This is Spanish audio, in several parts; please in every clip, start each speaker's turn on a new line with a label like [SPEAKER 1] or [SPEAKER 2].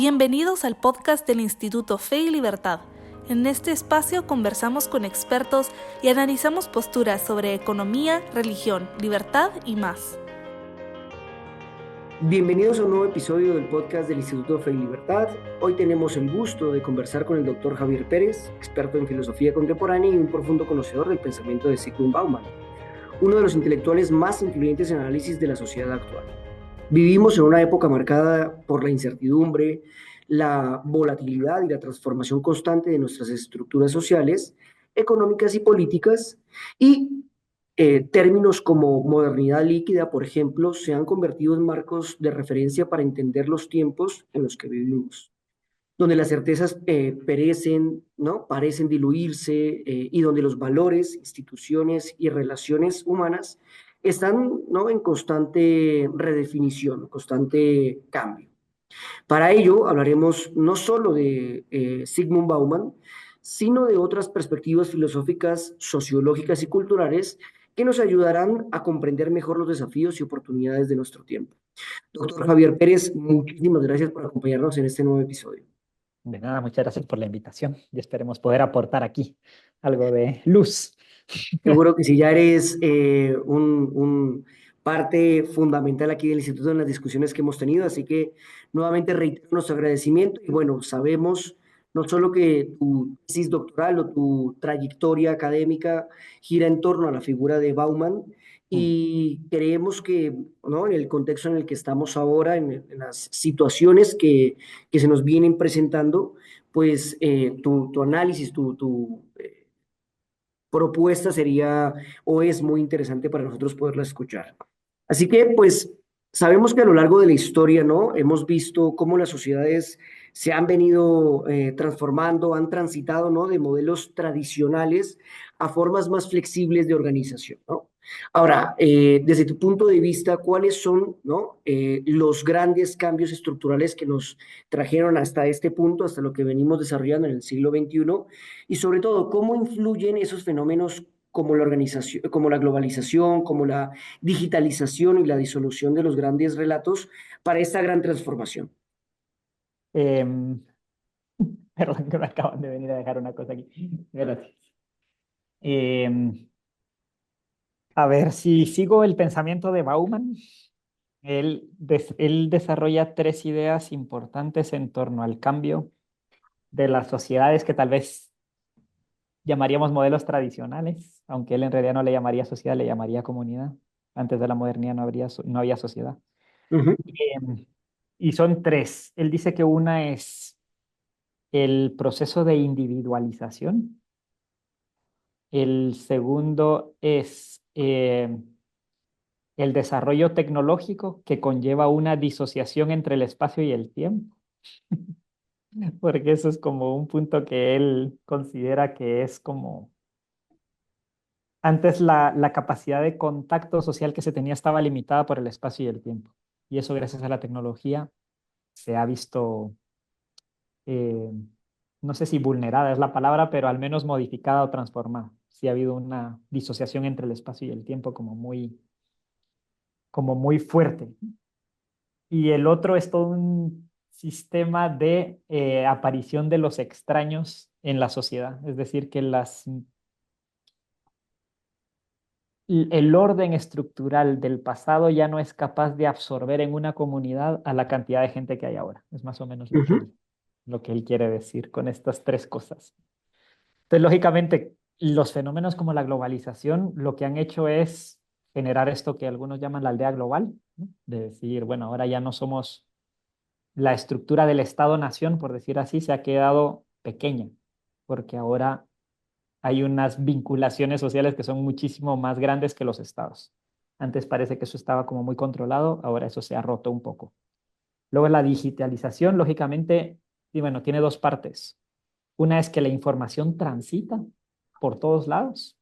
[SPEAKER 1] Bienvenidos al podcast del Instituto Fe y Libertad. En este espacio conversamos con expertos y analizamos posturas sobre economía, religión, libertad y más.
[SPEAKER 2] Bienvenidos a un nuevo episodio del podcast del Instituto Fe y Libertad. Hoy tenemos el gusto de conversar con el doctor Javier Pérez, experto en filosofía contemporánea y un profundo conocedor del pensamiento de Zygmunt Bauman, uno de los intelectuales más influyentes en el análisis de la sociedad actual. Vivimos en una época marcada por la incertidumbre, la volatilidad y la transformación constante de nuestras estructuras sociales, económicas y políticas, y términos como modernidad líquida, por ejemplo, se han convertido en marcos de referencia para entender los tiempos en los que vivimos, donde las certezas perecen, ¿no? Parecen diluirse, y donde los valores, instituciones y relaciones humanas están, ¿no?, en constante redefinición, constante cambio. Para ello hablaremos no solo de Zygmunt Bauman, sino de otras perspectivas filosóficas, sociológicas y culturales que nos ayudarán a comprender mejor los desafíos y oportunidades de nuestro tiempo. Doctor Javier Pérez, muchísimas gracias por acompañarnos en este nuevo episodio.
[SPEAKER 3] De nada, muchas gracias por la invitación y esperemos poder aportar aquí algo de luz.
[SPEAKER 2] Seguro que si ya eres un parte fundamental aquí del instituto en las discusiones que hemos tenido, así que nuevamente reitero nuestro agradecimiento y bueno, sabemos no solo que tu tesis doctoral o tu trayectoria académica gira en torno a la figura de Bauman y creemos que, ¿no?, en el contexto en el que estamos ahora, en las situaciones que se nos vienen presentando, pues tu análisis, tu propuesta sería o es muy interesante para nosotros poderla escuchar. Así que, pues, sabemos que a lo largo de la historia, ¿no?, hemos visto cómo las sociedades se han venido transformando, han transitado, ¿no?, de modelos tradicionales a formas más flexibles de organización, ¿no? Ahora, desde tu punto de vista, ¿cuáles son, ¿no?, los grandes cambios estructurales que nos trajeron hasta este punto, hasta lo que venimos desarrollando en el siglo XXI? Y sobre todo, ¿cómo influyen esos fenómenos como la organización, como la globalización, como la digitalización y la disolución de los grandes relatos para esta gran transformación?
[SPEAKER 3] Em, Perdón que me acaban de venir a dejar una cosa aquí. Gracias. Em, a ver, si sigo el pensamiento de Bauman, él desarrolla tres ideas importantes en torno al cambio de las sociedades que tal vez llamaríamos modelos tradicionales, aunque él en realidad no le llamaría sociedad, le llamaría comunidad. Antes de la modernidad no había sociedad.
[SPEAKER 2] Ujú.
[SPEAKER 3] Em, y son tres. Él dice que una es el proceso de individualización. El segundo es el desarrollo tecnológico que conlleva una disociación entre el espacio y el tiempo, porque eso es como un punto que él considera que es como antes la capacidad de contacto social que se tenía estaba limitada por el espacio y el tiempo. Y eso gracias a la tecnología se ha visto, eh, no sé si vulnerada es la palabra, pero al menos modificada o transformada. Sí ha habido una disociación entre el espacio y el tiempo como muy fuerte. Y el otro es todo un sistema de aparición de los extraños en la sociedad. Es decir, que el orden estructural del pasado ya no es capaz de absorber en una comunidad a la cantidad de gente que hay ahora. Es más o menos
[SPEAKER 2] Ujú.
[SPEAKER 3] lo que él quiere decir con estas tres cosas. Entonces, lógicamente, los fenómenos como la globalización lo que han hecho es generar esto que algunos llaman la aldea global, ¿no? De decir, bueno, ahora ya no somos la estructura del Estado-nación, por decir así, se ha quedado pequeña, porque ahora hay unas vinculaciones sociales que son muchísimo más grandes que los estados. Antes parece que eso estaba como muy controlado, ahora eso se ha roto un poco. Luego la digitalización, lógicamente, y bueno, tiene dos partes. Una es que la información transita por todos lados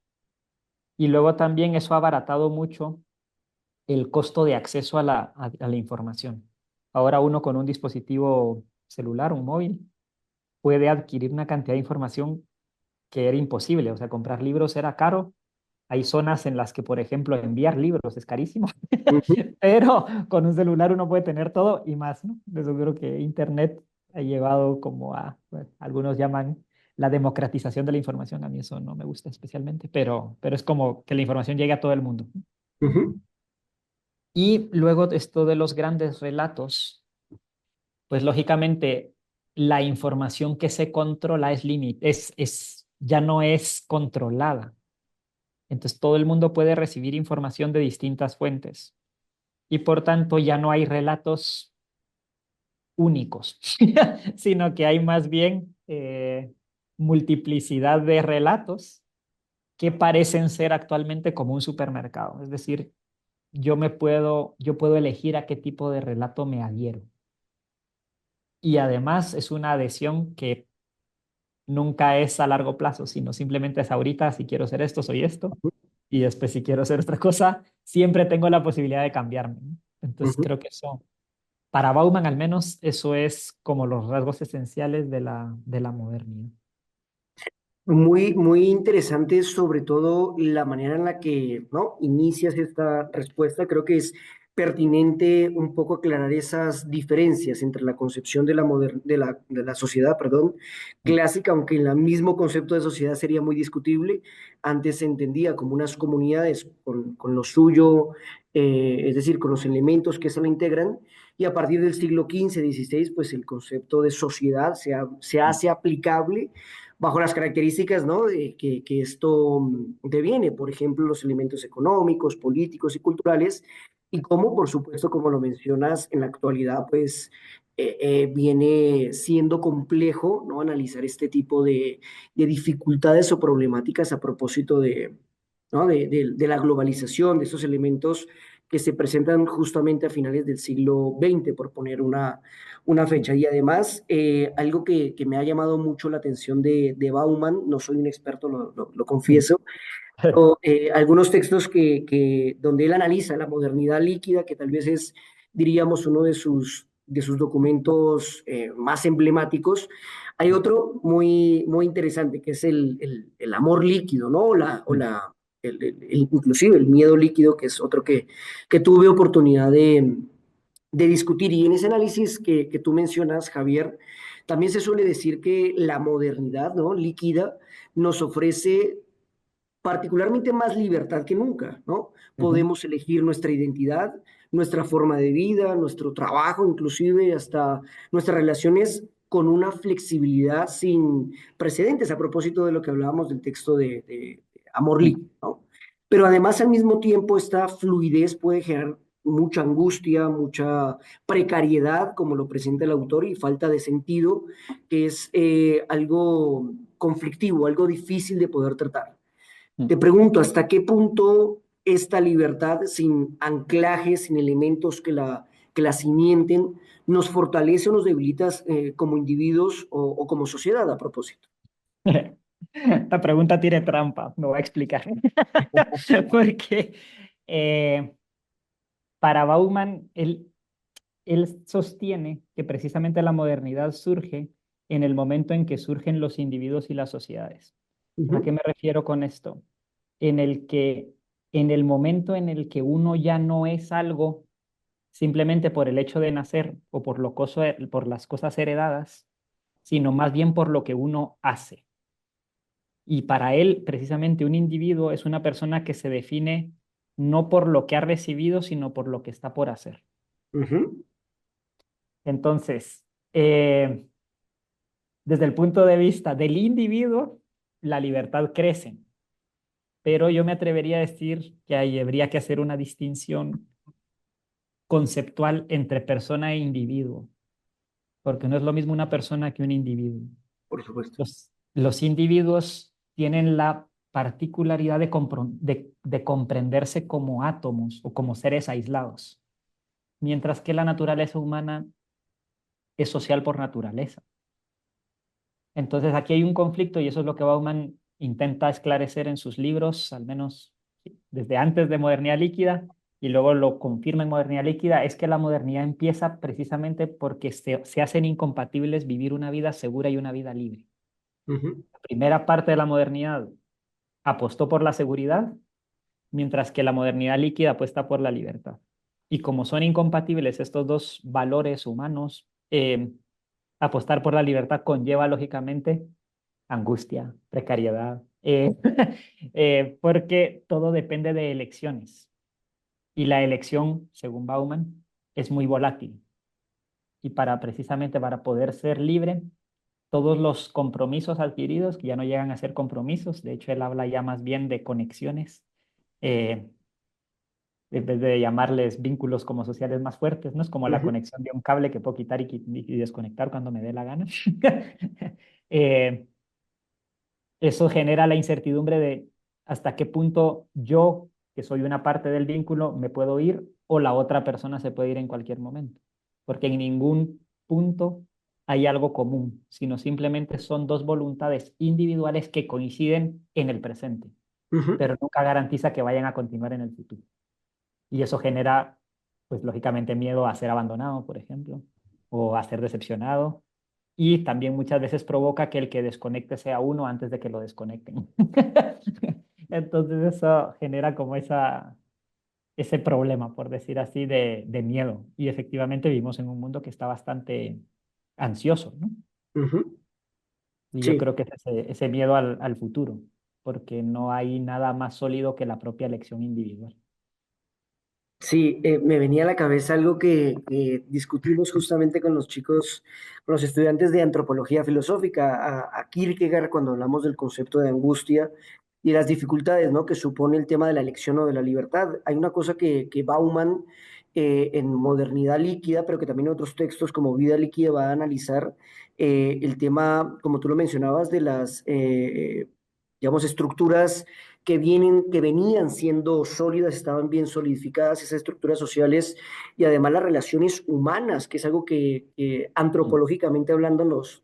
[SPEAKER 3] y luego también eso ha abaratado mucho el costo de acceso a la información. Ahora uno con un dispositivo celular, un móvil, puede adquirir una cantidad de información que era imposible. O sea, comprar libros era caro. Hay zonas en las que, por ejemplo, enviar libros es carísimo,
[SPEAKER 2] Ujú.
[SPEAKER 3] pero con un celular uno puede tener todo y más, ¿no? De seguro que Internet ha llevado como a, bueno, algunos llaman la democratización de la información. A mí eso no me gusta especialmente, pero es como que la información llegue a todo el mundo.
[SPEAKER 2] Ujú,
[SPEAKER 3] Y luego esto de los grandes relatos, pues lógicamente la información que se controla ya no es controlada. Entonces todo el mundo puede recibir información de distintas fuentes y por tanto ya no hay relatos únicos, sino que hay más bien multiplicidad de relatos que parecen ser actualmente como un supermercado. Es decir, yo puedo elegir a qué tipo de relato me adhiero. Y además es una adhesión que nunca es a largo plazo, sino simplemente es ahorita, si quiero ser esto, soy esto, y después si quiero ser otra cosa, siempre tengo la posibilidad de cambiarme, ¿no? Entonces
[SPEAKER 2] ujú.
[SPEAKER 3] creo que eso, para Bauman al menos, eso es como los rasgos esenciales de la modernidad.
[SPEAKER 2] Muy, muy interesante, sobre todo la manera en la que, ¿no?, inicias esta respuesta. Creo que es pertinente un poco aclarar esas diferencias entre la concepción de de la sociedad, perdón,
[SPEAKER 3] Mm.
[SPEAKER 2] clásica, aunque en el mismo concepto de sociedad sería muy discutible. Antes se entendía como unas comunidades con lo suyo, es decir, con los elementos que se la integran. Y a partir del siglo XV, XVI, pues el concepto de sociedad se hace aplicable bajo las características, ¿no?, de que esto deviene, por ejemplo, los elementos económicos, políticos y culturales, y cómo, por supuesto, como lo mencionas, en la actualidad, pues viene siendo complejo, ¿no?, analizar este tipo de dificultades o problemáticas a propósito ¿no?, de la globalización, de esos elementos que se presentan justamente a finales del siglo XX, por poner una fecha. Y además, algo que me ha llamado mucho la atención de Bauman, no soy un experto, lo confieso, pero algunos textos donde él analiza la modernidad líquida, que tal vez es, diríamos, uno de sus documentos más emblemáticos. Hay otro muy, muy interesante, que es el amor líquido, ¿no? Inclusive el miedo líquido, que es otro que tuve oportunidad de discutir. Y en ese análisis que tú mencionas, Javier, también se suele decir que la modernidad, ¿no?, líquida nos ofrece particularmente más libertad que nunca, ¿no?
[SPEAKER 3] Ujú.
[SPEAKER 2] Podemos elegir nuestra identidad, nuestra forma de vida, nuestro trabajo, inclusive hasta nuestras relaciones, con una flexibilidad sin precedentes, a propósito de lo que hablábamos del texto de Amor
[SPEAKER 3] Mm.
[SPEAKER 2] Líquido, ¿no? Pero además, al mismo tiempo, esta fluidez puede generar mucha angustia, mucha precariedad, como lo presenta el autor, y falta de sentido, que es algo conflictivo, algo difícil de poder tratar. Te
[SPEAKER 3] Mm.
[SPEAKER 2] pregunto, ¿hasta qué punto esta libertad sin anclajes, sin elementos que la cimienten, nos fortalece o nos debilita como individuos o como sociedad a propósito?
[SPEAKER 3] La pregunta tiene trampa, me voy a explicar. Porque eh, para Bauman, él sostiene que precisamente la modernidad surge en el momento en que surgen los individuos y las sociedades. ¿A qué
[SPEAKER 2] Ujú,
[SPEAKER 3] me refiero con esto? En el que, en el momento en el que uno ya no es algo simplemente por el hecho de nacer o por las cosas heredadas, sino más bien por lo que uno hace. Y para él, precisamente, un individuo es una persona que se define no por lo que ha recibido, sino por lo que está por hacer.
[SPEAKER 2] ujú.
[SPEAKER 3] Entonces, desde el punto de vista del individuo, la libertad crece, pero yo me atrevería a decir que ahí habría que hacer una distinción conceptual entre persona e individuo, porque no es lo mismo una persona que un individuo.
[SPEAKER 2] Por supuesto.
[SPEAKER 3] Los individuos tienen la particularidad de comprenderse como átomos o como seres aislados, mientras que la naturaleza humana es social por naturaleza. Entonces aquí hay un conflicto y eso es lo que Bauman intenta esclarecer en sus libros, al menos desde antes de Modernidad Líquida, y luego lo confirma en Modernidad Líquida, es que la modernidad empieza precisamente porque se hacen incompatibles vivir una vida segura y una vida libre.
[SPEAKER 2] Ujú,
[SPEAKER 3] La primera parte de la modernidad apostó por la seguridad, mientras que la modernidad líquida apuesta por la libertad. Y como son incompatibles estos dos valores humanos, apostar por la libertad conlleva lógicamente angustia, precariedad, porque todo depende de elecciones. Y la elección, según Bauman, es muy volátil. Y precisamente para poder ser libre, todos los compromisos adquiridos, que ya no llegan a ser compromisos, de hecho él habla ya más bien de conexiones, eh, en vez de llamarles vínculos como sociales más fuertes, ¿no? Es como la
[SPEAKER 2] Ujú,
[SPEAKER 3] conexión de un cable que puedo quitar y desconectar cuando me dé la gana. Eh, Eso genera la incertidumbre de hasta qué punto yo, que soy una parte del vínculo, me puedo ir o la otra persona se puede ir en cualquier momento. Porque en ningún punto hay algo común, sino simplemente son dos voluntades individuales que coinciden en el presente,
[SPEAKER 2] ujú.
[SPEAKER 3] pero nunca garantiza que vayan a continuar en el futuro. Y eso genera, pues lógicamente, miedo a ser abandonado, por ejemplo, o a ser decepcionado. Y también muchas veces provoca que el que desconecte sea uno antes de que lo desconecten. Entonces eso genera como ese problema, por decir así, de miedo. Y efectivamente vivimos en un mundo que está bastante ansioso, ¿no?
[SPEAKER 2] Ujú.
[SPEAKER 3] Y yo
[SPEAKER 2] Sí,
[SPEAKER 3] creo que es ese miedo al futuro, porque no hay nada más sólido que la propia elección individual.
[SPEAKER 2] sí, me venía a la cabeza algo que discutimos justamente con los chicos, con los estudiantes de antropología filosófica, a Kierkegaard, cuando hablamos del concepto de angustia y las dificultades, ¿no?, que supone el tema de la elección o de la libertad. Hay una cosa que Bauman, en Modernidad Líquida, pero que también en otros textos como Vida Líquida va a analizar el tema, como tú lo mencionabas, de las, digamos, estructuras que venían siendo sólidas, estaban bien solidificadas esas estructuras sociales y además las relaciones humanas, que es algo que
[SPEAKER 3] Mm.
[SPEAKER 2] antropológicamente hablando nos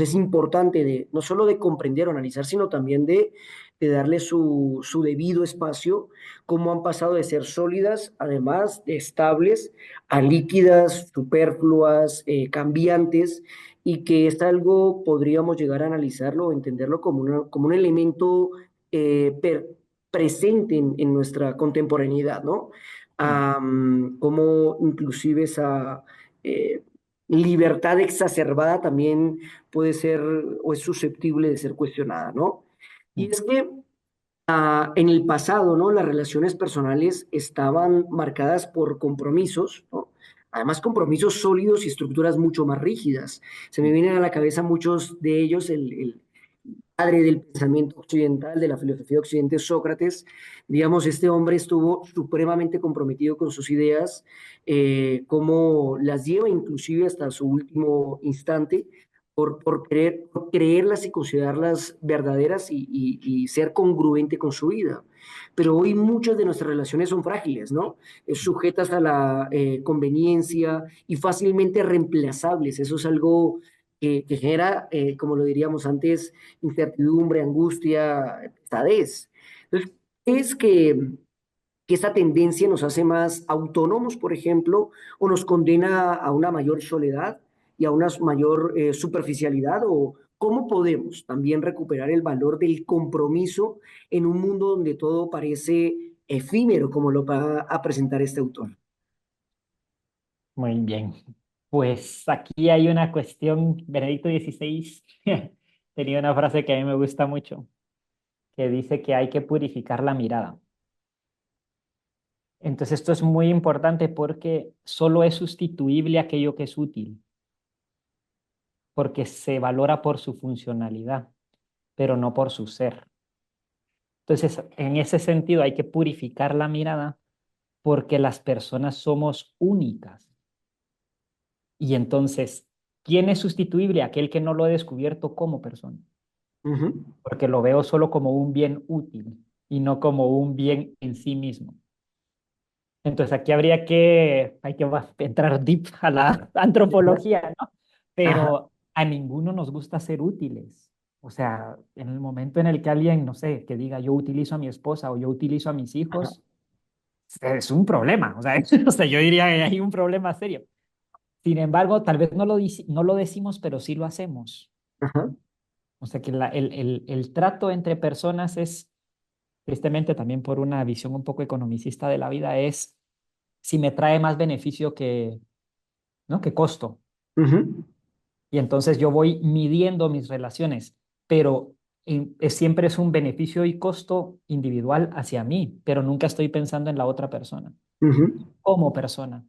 [SPEAKER 2] es importante no solo de comprender o analizar, sino también de darle su debido espacio, cómo han pasado de ser sólidas, además de estables, a líquidas, superfluas, cambiantes, y que es algo, podríamos llegar a analizarlo o entenderlo como, como un elemento eh, per- presente en nuestra contemporaneidad, ¿no?
[SPEAKER 3] Mm.
[SPEAKER 2] Como inclusive esa eh, libertad exacerbada también puede ser o es susceptible de ser cuestionada, ¿no? Y
[SPEAKER 3] Mm.
[SPEAKER 2] es que en el pasado, ¿no? Las relaciones personales estaban marcadas por compromisos, ¿no? Además, compromisos sólidos y estructuras mucho más rígidas. Se me
[SPEAKER 3] Mm.
[SPEAKER 2] vienen a la cabeza muchos de ellos, el padre del pensamiento occidental, de la filosofía occidental, Sócrates. Digamos, este hombre estuvo supremamente comprometido con sus ideas, cómo las lleva inclusive hasta su último instante, por creerlas y considerarlas verdaderas y ser congruente con su vida. Pero hoy muchas de nuestras relaciones son frágiles, ¿no? Sujetas a la conveniencia y fácilmente reemplazables. Eso es algo que genera, como lo diríamos antes, incertidumbre, angustia, pesadez. Entonces, es que esta tendencia nos hace más autónomos, por ejemplo, o nos condena a una mayor soledad y a una mayor superficialidad, o cómo podemos también recuperar el valor del compromiso en un mundo donde todo parece efímero, como lo va a presentar este autor.
[SPEAKER 3] Muy bien. Pues aquí hay una cuestión, Benedicto XVI tenía una frase que a mí me gusta mucho, que dice que hay que purificar la mirada. Entonces esto es muy importante porque solo es sustituible aquello que es útil, porque se valora por su funcionalidad, pero no por su ser. Entonces, en ese sentido hay que purificar la mirada porque las personas somos únicas. Y entonces, ¿quién es sustituible? Aquel que no lo he descubierto como persona,
[SPEAKER 2] Ujú.
[SPEAKER 3] porque lo veo solo como un bien útil y no como un bien en sí mismo. Entonces, aquí hay que entrar deep a la antropología, ¿no?
[SPEAKER 2] Ajá,
[SPEAKER 3] Pero a ninguno nos gusta ser útiles. O sea, en el momento en el que alguien, no sé, que diga yo utilizo a mi esposa o yo utilizo a mis
[SPEAKER 2] ajá,
[SPEAKER 3] hijos, es un problema. O sea, o sea, yo diría que hay un problema serio. Sin embargo, tal vez no lo decimos, pero sí lo hacemos.
[SPEAKER 2] ajá,
[SPEAKER 3] O sea, que el trato entre personas es, tristemente también por una visión un poco economicista de la vida, es si me trae más beneficio ¿no? ¿Qué costo?
[SPEAKER 2] Ujú,
[SPEAKER 3] Y entonces yo voy midiendo mis relaciones, pero siempre es un beneficio y costo individual hacia mí, pero nunca estoy pensando en la otra persona,
[SPEAKER 2] ujú,
[SPEAKER 3] como persona.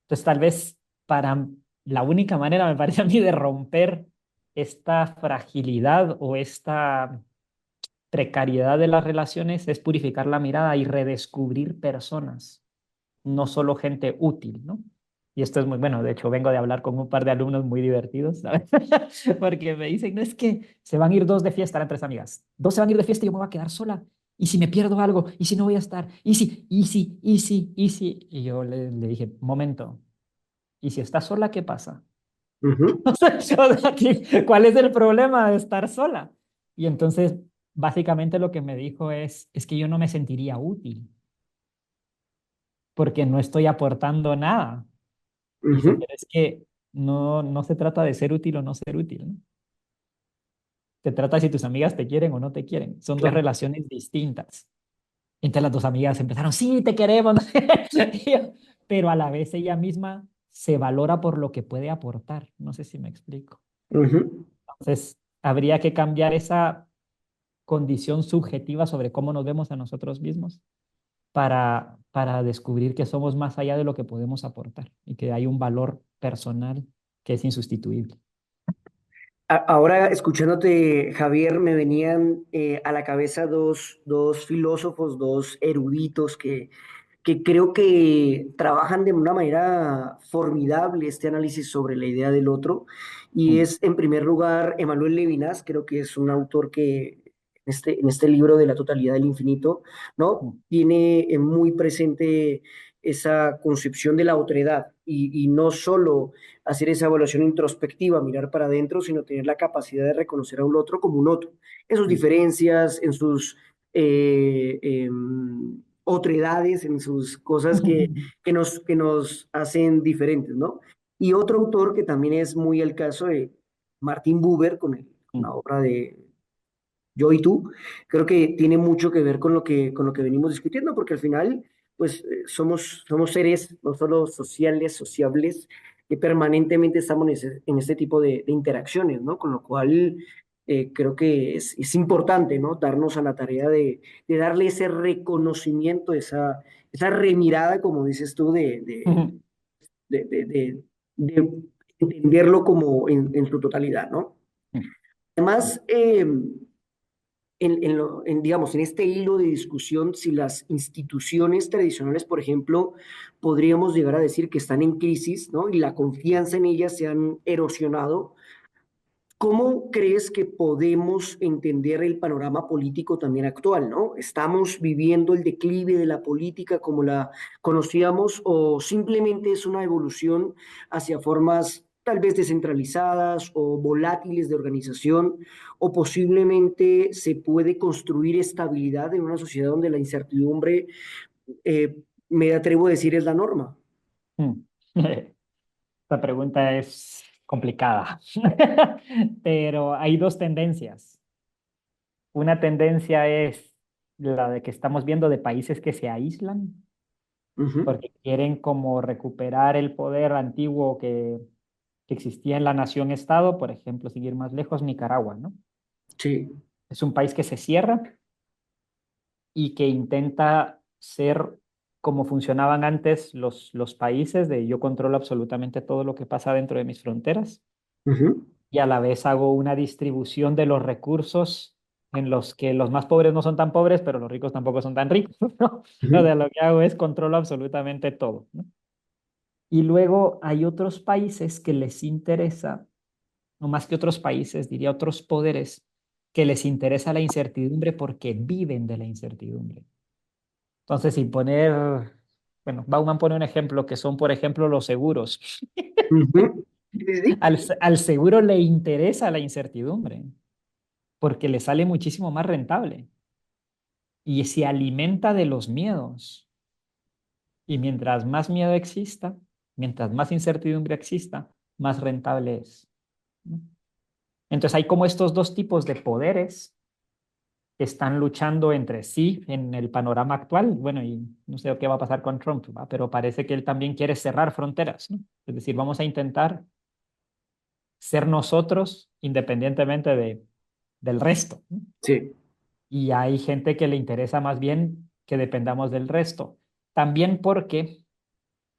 [SPEAKER 3] Entonces tal vez para la única manera, me parece a mí, de romper esta fragilidad o esta precariedad de las relaciones es purificar la mirada y redescubrir personas, no solo gente útil, ¿no? Y esto es muy bueno, de hecho vengo de hablar con un par de alumnos muy divertidos, ¿sabes? Porque me dicen, no es que se van a ir dos de fiesta, eran tres amigas, dos se van a ir de fiesta y yo me voy a quedar sola. ¿Y si me pierdo algo? ¿Y si no voy a estar? Y yo le dije, momento, ¿y si estás sola, qué pasa?
[SPEAKER 2] ujú,
[SPEAKER 3] O sea, ¿cuál es el problema de estar sola? Y entonces, básicamente lo que me dijo es que yo no me sentiría útil porque no estoy aportando nada. Y dice,
[SPEAKER 2] ujú.
[SPEAKER 3] pero es que no se trata de ser útil o no ser útil, ¿no? Se trata de si tus amigas te quieren o no te quieren. Son dos
[SPEAKER 2] Claro.
[SPEAKER 3] relaciones distintas. Entonces las dos amigas empezaron, sí, te queremos, no sé qué. Pero a la vez ella misma se valora por lo que puede aportar. No sé si me explico.
[SPEAKER 2] Ujú.
[SPEAKER 3] Entonces, habría que cambiar esa condición subjetiva sobre cómo nos vemos a nosotros mismos para descubrir que somos más allá de lo que podemos aportar y que hay un valor personal que es insustituible.
[SPEAKER 2] Ahora, escuchándote, Javier, me venían a la cabeza dos filósofos, dos eruditos que creo que trabajan de una manera formidable este análisis sobre la idea del otro. Y
[SPEAKER 3] Mm,
[SPEAKER 2] es, en primer lugar, Emmanuel Levinas, creo que es un autor que en este libro de la totalidad del infinito, ¿no?
[SPEAKER 3] mm,
[SPEAKER 2] Tiene muy presente esa concepción de la otredad y no solo hacer esa evaluación introspectiva, mirar para adentro, sino tener la capacidad de reconocer a un otro como un otro, en sus
[SPEAKER 3] mm.
[SPEAKER 2] diferencias, en sus otredades, en sus cosas que nos hacen diferentes, ¿no? Y otro autor que también es muy el caso de Martin Buber, con la
[SPEAKER 3] Mm,
[SPEAKER 2] obra de Yo y tú, creo que tiene mucho que ver con lo que venimos discutiendo, porque al final, pues somos seres no solo sociales, sociables, que permanentemente estamos en este tipo de interacciones, ¿no? Con lo cual, creo que es importante, ¿no? Darnos a la tarea de darle ese reconocimiento, esa remirada, como dices tú, de entenderlo como en su totalidad, ¿no?
[SPEAKER 3] mm,
[SPEAKER 2] Además, digamos, en este hilo de discusión, si las instituciones tradicionales, por ejemplo, podríamos llegar a decir que están en crisis, ¿no? Y la confianza en ellas se han erosionado. ¿Cómo crees que podemos entender el panorama político también actual, ¿no? ¿Estamos viviendo el declive de la política como la conocíamos o simplemente es una evolución hacia formas tal vez descentralizadas o volátiles de organización o posiblemente se puede construir estabilidad en una sociedad donde la incertidumbre, me atrevo a decir, es la norma?
[SPEAKER 3] mm. Esta pregunta es complicada, pero hay dos tendencias. Una tendencia es la de que estamos viendo de países que se aíslan
[SPEAKER 2] Ujú.
[SPEAKER 3] porque quieren como recuperar el poder antiguo que existía en la nación-estado, por ejemplo, seguir más lejos, Nicaragua, ¿no?
[SPEAKER 2] Sí.
[SPEAKER 3] Es un país que se cierra y que intenta ser como funcionaban antes los países, de yo controlo absolutamente todo lo que pasa dentro de mis fronteras
[SPEAKER 2] Ujú.
[SPEAKER 3] y a la vez hago una distribución de los recursos en los que los más pobres no son tan pobres, pero los ricos tampoco son tan ricos, ¿no? O
[SPEAKER 2] Ujú.
[SPEAKER 3] sea, lo que hago es controlo absolutamente todo, ¿no? Y luego hay otros países que les interesa, no más que otros países, diría otros poderes, que les interesa la incertidumbre porque viven de la incertidumbre. Entonces, sin poner, bueno, Bauman pone un ejemplo que son, por ejemplo, los seguros.
[SPEAKER 2] Ujú. Sí, sí, sí.
[SPEAKER 3] Al seguro le interesa la incertidumbre porque le sale muchísimo más rentable y se alimenta de los miedos. Y mientras más miedo exista, mientras más incertidumbre exista, más rentable es, ¿no? Entonces hay como estos dos tipos de poderes que están luchando entre sí en el panorama actual. Bueno, y no sé qué va a pasar con Trump, ¿va? Pero parece que él también quiere cerrar fronteras, ¿no? Es decir, vamos a intentar ser nosotros independientemente del resto, ¿no?
[SPEAKER 2] Sí.
[SPEAKER 3] Y hay gente que le interesa más bien que dependamos del resto. También porque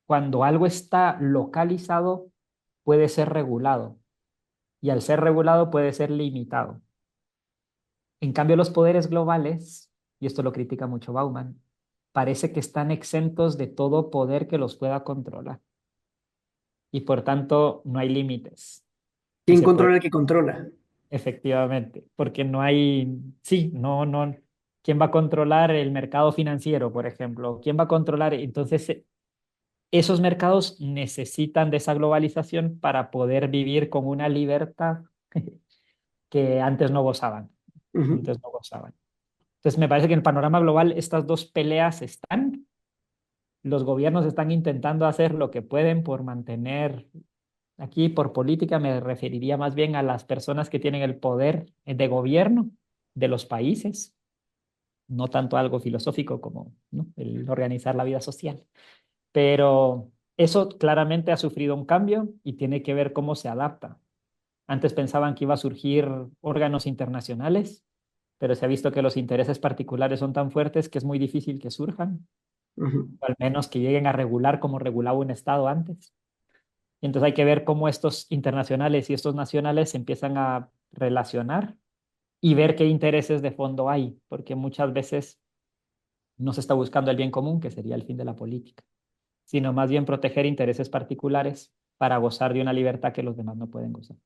[SPEAKER 3] cuando algo está localizado, puede ser regulado. Y al ser regulado, puede ser limitado. En cambio, los poderes globales, y esto lo critica mucho Bauman, parece que están exentos de todo poder que los pueda controlar. Y por tanto, no hay límites. Y
[SPEAKER 2] ¿Quién
[SPEAKER 3] se puede,
[SPEAKER 2] controla el que controla?
[SPEAKER 3] efectivamente, porque no hay, sí, no, ¿quién va a controlar el mercado financiero, por ejemplo? ¿Quién va a controlar? Entonces, esos mercados necesitan de esa globalización para poder vivir con una libertad que antes no gozaban.
[SPEAKER 2] Ujú,
[SPEAKER 3] Antes no gozaban. Entonces, me parece que en el panorama global estas dos peleas están. Los gobiernos están intentando hacer lo que pueden por mantener, aquí por política me referiría más bien a las personas que tienen el poder de gobierno de los países, no tanto algo filosófico como, ¿no?, el organizar la vida social. Pero eso claramente ha sufrido un cambio y tiene que ver cómo se adapta. Antes pensaban que iba a surgir órganos internacionales, pero se ha visto que los intereses particulares son tan fuertes que es muy difícil que surjan,
[SPEAKER 2] ujú,
[SPEAKER 3] o al menos que lleguen a regular como regulaba un Estado antes. Y entonces hay que ver cómo estos internacionales y estos nacionales se empiezan a relacionar y ver qué intereses de fondo hay, porque muchas veces no se está buscando el bien común, que sería el fin de la política, sino más bien proteger intereses particulares para gozar de una libertad que los demás no pueden gozar.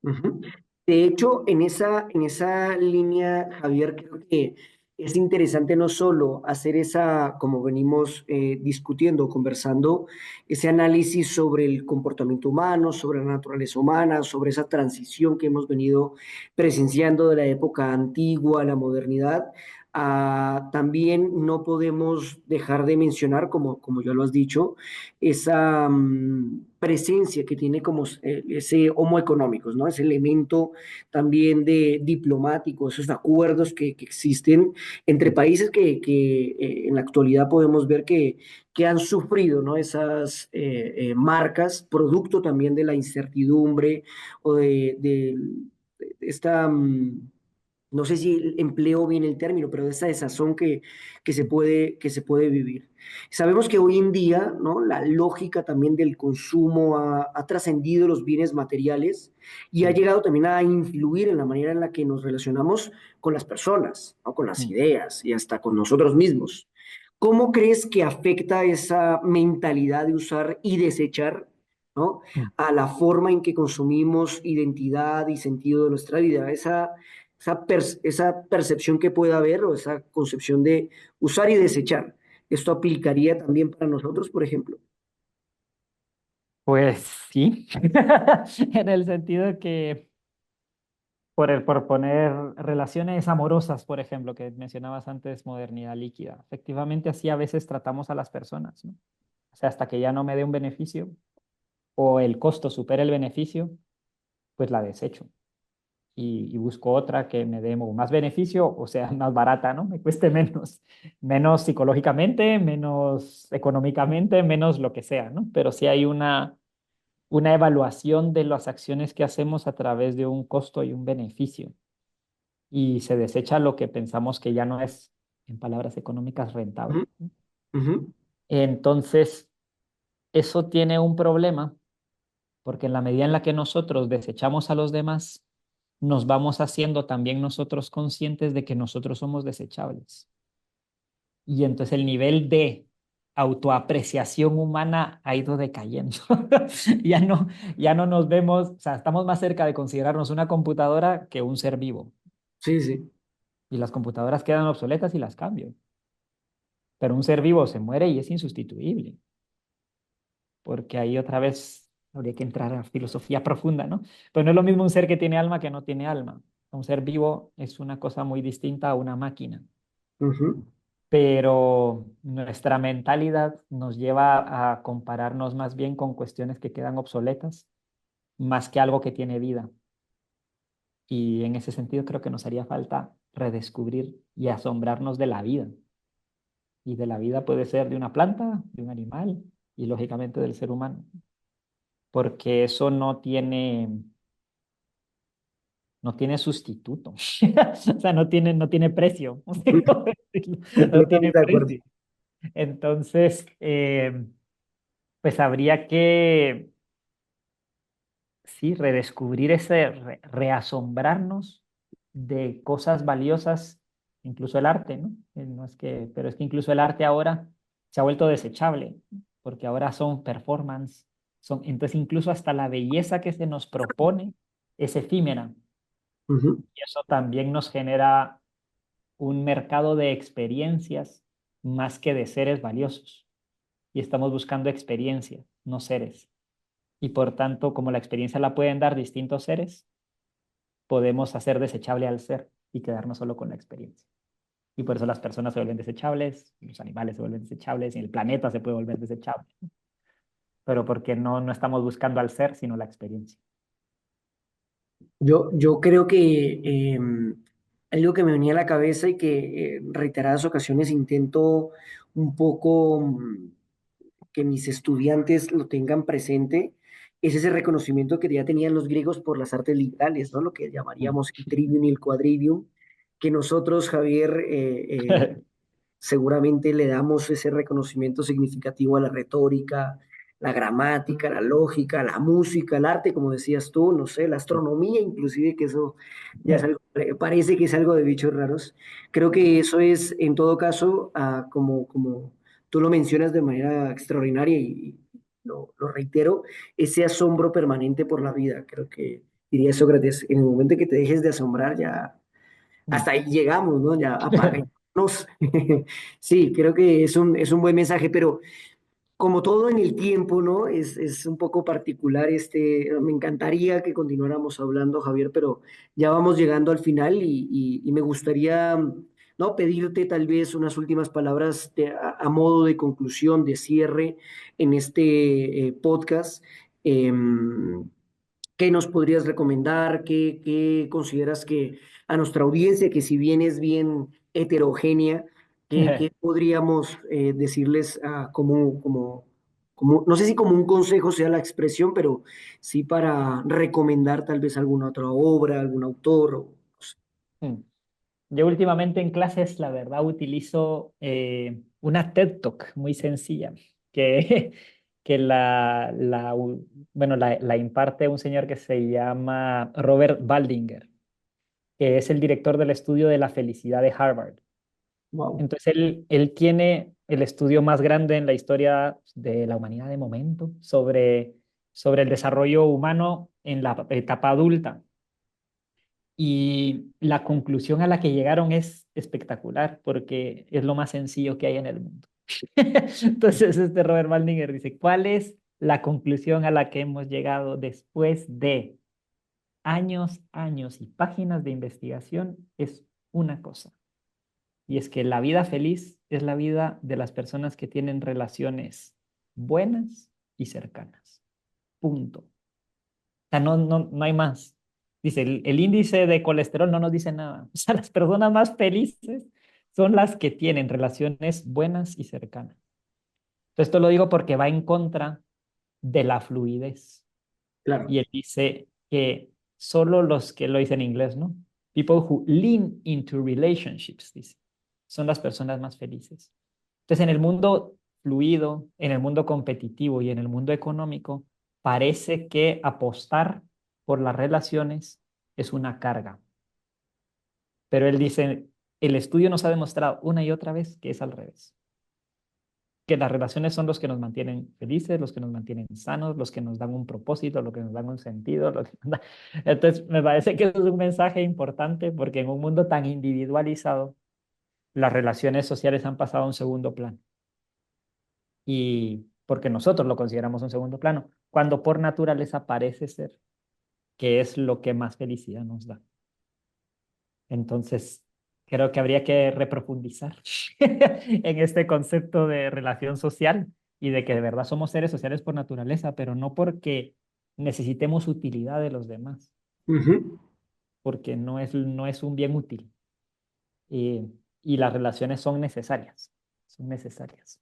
[SPEAKER 2] ujú. De hecho, en esa línea, Javier, creo que es interesante no solo hacer esa, como venimos discutiendo, conversando, ese análisis sobre el comportamiento humano, sobre la naturaleza humana, sobre esa transición que hemos venido presenciando de la época antigua a la modernidad. También no podemos dejar de mencionar, como ya lo has dicho, esa presencia que tiene como ese homo económicos, ¿no? Ese elemento también de diplomático, esos acuerdos que existen entre países que en la actualidad podemos ver que han sufrido, ¿no? Esas marcas, producto también de la incertidumbre o de esta... no sé si empleo bien el término, pero de esa desazón que se puede vivir. Sabemos que hoy en día, ¿no? La lógica también del consumo ha trascendido los bienes materiales y ha
[SPEAKER 3] Sí.
[SPEAKER 2] llegado también a influir en la manera en la que nos relacionamos con las personas, ¿no? Con las
[SPEAKER 3] Mm.
[SPEAKER 2] ideas y hasta con nosotros mismos. ¿Cómo crees que afecta esa mentalidad de usar y desechar, ¿no?,
[SPEAKER 3] Mm.
[SPEAKER 2] a la forma en que consumimos identidad y sentido de nuestra vida? Esa percepción que pueda haber o esa concepción de usar y desechar. ¿Esto aplicaría también para nosotros, por ejemplo?
[SPEAKER 3] Pues sí, en el sentido de que por poner relaciones amorosas, por ejemplo, que mencionabas antes, modernidad líquida. Efectivamente, así a veces tratamos a las personas, ¿no? O sea, hasta que ya no me dé un beneficio o el costo supere el beneficio, pues la desecho y busco otra que me dé más beneficio, o sea, más barata, ¿no? Me cueste menos, menos psicológicamente, menos económicamente, menos lo que sea, ¿no? Pero sí hay una evaluación de las acciones que hacemos a través de un costo y un beneficio. Y se desecha lo que pensamos que ya no es, en palabras económicas,
[SPEAKER 2] Ujú,
[SPEAKER 3] rentable.
[SPEAKER 2] ujú,
[SPEAKER 3] Entonces, eso tiene un problema, porque en la medida en la que nosotros desechamos a los demás, nos vamos haciendo también nosotros conscientes de que nosotros somos desechables. Y entonces el nivel de autoapreciación humana ha ido decayendo. Ya no, ya no nos vemos, o sea, estamos más cerca de considerarnos una computadora que un ser vivo.
[SPEAKER 2] sí, sí.
[SPEAKER 3] Y las computadoras quedan obsoletas y las cambio. Pero un ser vivo se muere y es insustituible, porque ahí otra vez habría que entrar a filosofía profunda, ¿no? Pero no es lo mismo un ser que tiene alma que no tiene alma. Un ser vivo es una cosa muy distinta a una máquina,
[SPEAKER 2] Ujú,
[SPEAKER 3] pero nuestra mentalidad nos lleva a compararnos más bien con cuestiones que quedan obsoletas, más que algo que tiene vida. Y en ese sentido creo que nos haría falta redescubrir y asombrarnos de la vida. Y de la vida puede ser de una planta, de un animal y lógicamente del ser humano, porque eso no tiene sustituto. O sea, no tiene precio. No sé cómo decirlo. No tiene
[SPEAKER 2] Completamente de acuerdo.
[SPEAKER 3] precio. Entonces, pues habría que, sí, redescubrir reasombrarnos de cosas valiosas, incluso el arte, ¿no? No es que, pero es que incluso el arte ahora se ha vuelto desechable, porque ahora son performance, entonces incluso hasta la belleza que se nos propone es efímera,
[SPEAKER 2] Ujú.
[SPEAKER 3] y eso también nos genera un mercado de experiencias más que de seres valiosos, y estamos buscando experiencias, no seres. Y por tanto, como la experiencia la pueden dar distintos seres, podemos hacer desechable al ser y quedarnos solo con la experiencia. Y por eso las personas se vuelven desechables, los animales se vuelven desechables y el planeta se puede volver desechable. Pero porque no estamos buscando al ser, sino la experiencia.
[SPEAKER 2] Yo creo que algo que me venía a la cabeza y que reiteradas ocasiones intento un poco que mis estudiantes lo tengan presente, es ese reconocimiento que ya tenían los griegos por las artes literales, ¿no? Lo que llamaríamos el trivium y el quadrivium, que nosotros, Javier, seguramente le damos ese reconocimiento significativo a la retórica, la gramática, la lógica, la música, el arte, como decías tú, no sé, la astronomía, inclusive, que eso ya es algo, parece que es algo de bichos raros. Creo que eso es, en todo caso, como tú lo mencionas de manera extraordinaria y lo reitero, ese asombro permanente por la vida. Creo que diría Sócrates, en el momento que te dejes de asombrar, ya hasta ahí llegamos, ¿no? Ya apaguémonos. Sí, creo que es un buen mensaje, pero como todo en el tiempo, ¿no? Es un poco particular me encantaría que continuáramos hablando, Javier, pero ya vamos llegando al final y me gustaría, ¿no? Pedirte tal vez unas últimas palabras a modo de conclusión, de cierre en este podcast. Em, ¿Qué nos podrías recomendar? ¿Qué consideras que a nuestra audiencia, que si bien es bien heterogénea, qué podríamos decirles no sé si como un consejo sea la expresión, pero sí para recomendar tal vez alguna otra obra, algún autor? No sé.
[SPEAKER 3] Yo últimamente en clases, la verdad, utilizo una TED Talk muy sencilla que, que la imparte un señor que se llama Robert Baldinger, que es el director del estudio de la felicidad de Harvard.
[SPEAKER 2] Wow.
[SPEAKER 3] Entonces, él tiene el estudio más grande en la historia de la humanidad de momento sobre el desarrollo humano en la etapa adulta. Y la conclusión a la que llegaron es espectacular porque es lo más sencillo que hay en el mundo. Entonces, Robert Baldinger dice, ¿cuál es la conclusión a la que hemos llegado después de años y páginas de investigación? Es una cosa, y es que la vida feliz es la vida de las personas que tienen relaciones buenas y cercanas. Punto. O sea, no hay más. Dice, el índice de colesterol no nos dice nada. O sea, las personas más felices son las que tienen relaciones buenas y cercanas. Entonces, esto lo digo porque va en contra de la fluidez.
[SPEAKER 2] Claro.
[SPEAKER 3] Y él dice que solo los que lo dice en inglés, ¿no? People who lean into relationships, dice, son las personas más felices. Entonces, en el mundo fluido, en el mundo competitivo y en el mundo económico, parece que apostar por las relaciones es una carga. Pero él dice, el estudio nos ha demostrado una y otra vez que es al revés, que las relaciones son los que nos mantienen felices, los que nos mantienen sanos, los que nos dan un propósito, los que nos dan un sentido. Entonces, me parece que es un mensaje importante porque en un mundo tan individualizado, las relaciones sociales han pasado a un segundo plano. Y porque nosotros lo consideramos un segundo plano, cuando por naturaleza parece ser que es lo que más felicidad nos da. Entonces, creo que habría que reprofundizar en este concepto de relación social y de que de verdad somos seres sociales por naturaleza, pero no porque necesitemos utilidad de los demás,
[SPEAKER 2] Ujú.
[SPEAKER 3] porque no es un bien útil. y las relaciones son necesarias,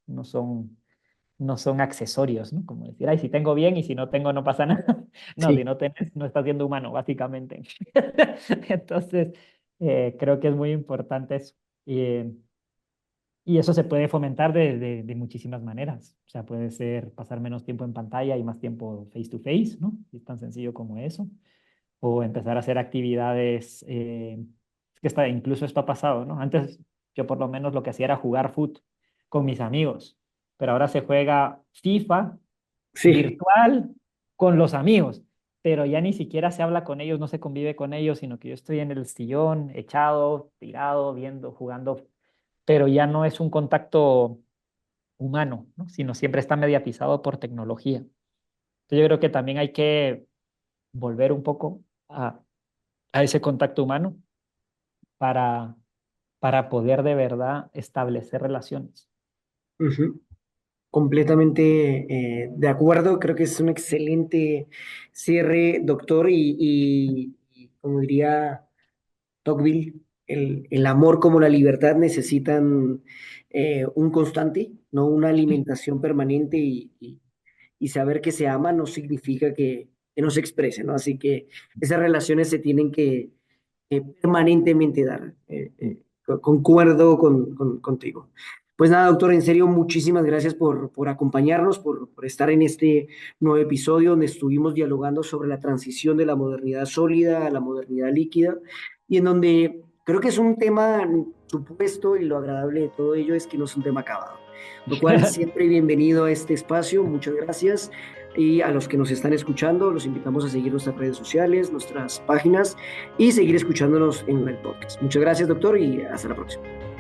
[SPEAKER 3] no son accesorios, ¿no? Como decir, ay, si tengo bien y si no tengo no pasa nada. No, si
[SPEAKER 2] Sí.
[SPEAKER 3] no tienes, no estás siendo humano, básicamente. Entonces, creo que es muy importante eso. Y eso se puede fomentar de muchísimas maneras. O sea, puede ser pasar menos tiempo en pantalla y más tiempo face to face, ¿no? Es tan sencillo como eso. O empezar a hacer actividades, es que incluso esto ha pasado, ¿no? Antes yo por lo menos lo que hacía era jugar fútbol con mis amigos, pero ahora se juega FIFA
[SPEAKER 2] Sí.
[SPEAKER 3] virtual con los amigos, pero ya ni siquiera se habla con ellos, no se convive con ellos, sino que yo estoy en el sillón, echado, tirado, viendo, jugando, pero ya no es un contacto humano, ¿no? Sino siempre está mediatizado por tecnología. Entonces yo creo que también hay que volver un poco a ese contacto humano para, para poder de verdad establecer relaciones.
[SPEAKER 2] Ujú. Completamente de acuerdo, creo que es un excelente cierre, doctor, y como diría Tocqueville, el amor como la libertad necesitan un constante, no una alimentación permanente y saber que se ama no significa que no se exprese, ¿no? Así que esas relaciones se tienen que permanentemente dar. Concuerdo contigo. Pues nada, doctor, en serio, muchísimas gracias por acompañarnos, por estar en este nuevo episodio donde estuvimos dialogando sobre la transición de la modernidad sólida a la modernidad líquida y en donde creo que es un tema supuesto y lo agradable de todo ello es que no es un tema acabado. Lo cual siempre bienvenido a este espacio, muchas gracias. Y a los que nos están escuchando, los invitamos a seguir nuestras redes sociales, nuestras páginas y seguir escuchándonos en el podcast. Muchas gracias, doctor, y hasta la próxima.